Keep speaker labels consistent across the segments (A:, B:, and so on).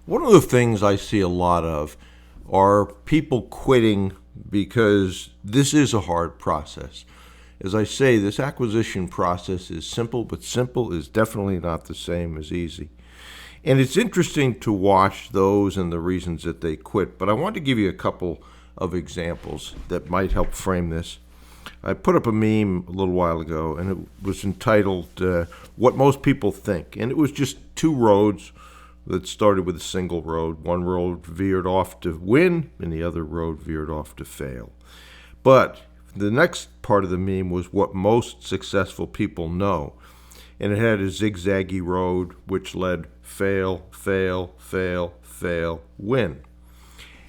A: One of the things I see a lot of are people quitting because this is a hard process. As I say, this acquisition process is simple, but simple is definitely not the same as easy. And it's interesting to watch those and the reasons that they quit, but I want to give you a couple of examples that might help frame this. I put up a meme a little while ago, and it was entitled, What Most People Think. And it was just two roads that started with a single road. One road veered off to win, and the other road veered off to fail. But the next part of the meme was what most successful people know. And it had a zigzaggy road which led fail, fail, fail, fail, win.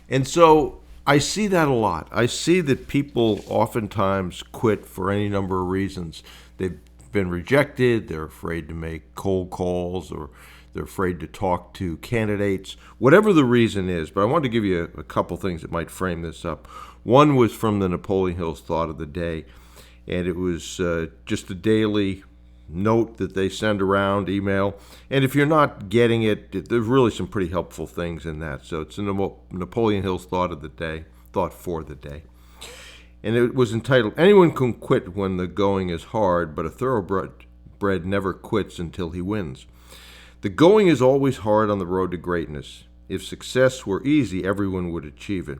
A: And so I see that a lot. I see that people oftentimes quit for any number of reasons. They've been rejected, they're afraid to make cold calls, or they're afraid to talk to candidates, whatever the reason is. But I wanted to give you a couple things that might frame this up. One was from the Napoleon Hill's Thought of the Day, and it was just a daily note that they send around, email. And if you're not getting it, there's really some pretty helpful things in that. So it's a Napoleon Hill's Thought of the Day, Thought for the Day. And it was entitled, Anyone Can Quit When the Going is Hard, but a thoroughbred never quits until he wins. The going is always hard on the road to greatness. If success were easy, everyone would achieve it.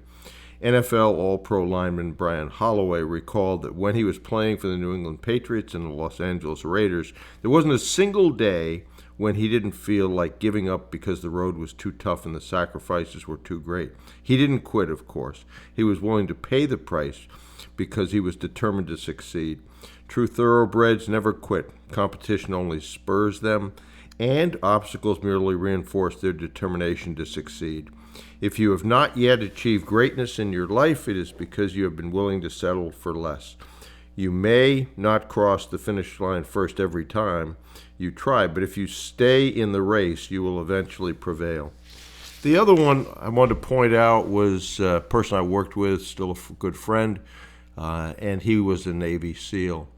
A: NFL All-Pro lineman Brian Holloway recalled that when he was playing for the New England Patriots and the Los Angeles Raiders, there wasn't a single day when he didn't feel like giving up because the road was too tough and the sacrifices were too great. He didn't quit, of course. He was willing to pay the price because he was determined to succeed. True thoroughbreds never quit. Competition only spurs them, and obstacles merely reinforce their determination to succeed. If you have not yet achieved greatness in your life, it is because you have been willing to settle for less. You may not cross the finish line first every time you try, but if you stay in the race, you will eventually prevail. The other one I wanted to point out was a person I worked with, still a good friend, and he was a Navy SEAL.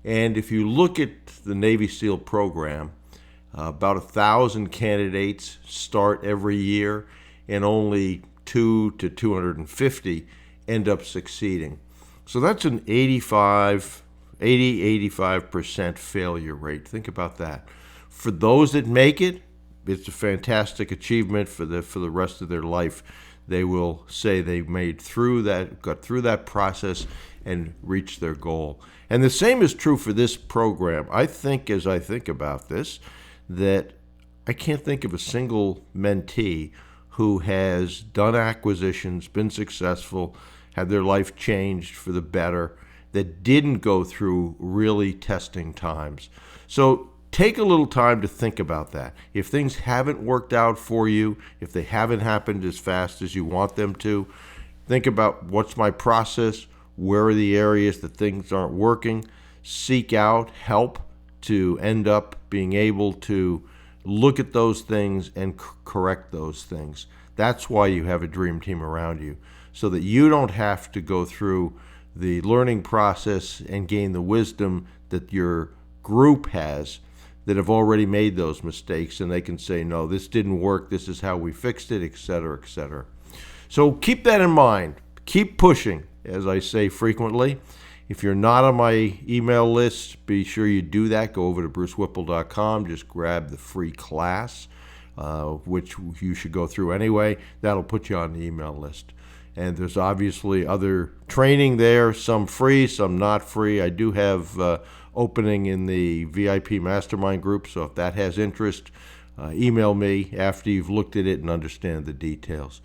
A: And if you look at the Navy SEAL program, about 1,000 candidates start every year, and only 2 to 250 end up succeeding. So that's an 85% failure rate. Think about that. For those that make it, it's a fantastic achievement for the rest of their life. They will say they made through that, got through that process, and reached their goal. And the same is true for this program. I think, as I think about this, that I can't think of a single mentee who has done acquisitions, been successful, had their life changed for the better, that didn't go through really testing times. So take a little time to think about that. If things haven't worked out for you, if they haven't happened as fast as you want them to, think about what's my process, where are the areas that things aren't working, seek out help to end up being able to look at those things and correct those things. That's why you have a dream team around you, so that you don't have to go through the learning process and gain the wisdom that your group has that have already made those mistakes, and they can say, no, this didn't work, this is how we fixed it, etc., etc. So keep that in mind. Keep pushing, as I say frequently. If you're not on my email list, be sure you do that. Go over to brucewhipple.com. Just grab the free class, which you should go through anyway. That'll put you on the email list. And there's obviously other training there, some free, some not free. I do have opening in the VIP mastermind group, so if that has interest, email me after you've looked at it and understand the details.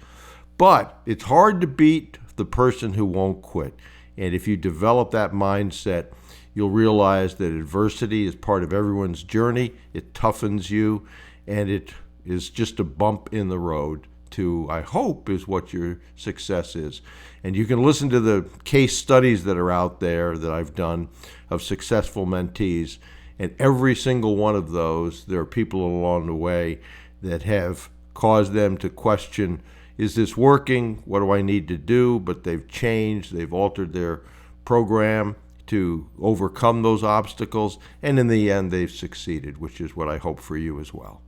A: But it's hard to beat the person who won't quit. And if you develop that mindset, you'll realize that adversity is part of everyone's journey. It toughens you, and it is just a bump in the road to, I hope, is what your success is. And you can listen to the case studies that are out there that I've done of successful mentees. And every single one of those, there are people along the way that have caused them to question, is this working? What do I need to do? But they've changed. They've altered their program to overcome those obstacles. And in the end, they've succeeded, which is what I hope for you as well.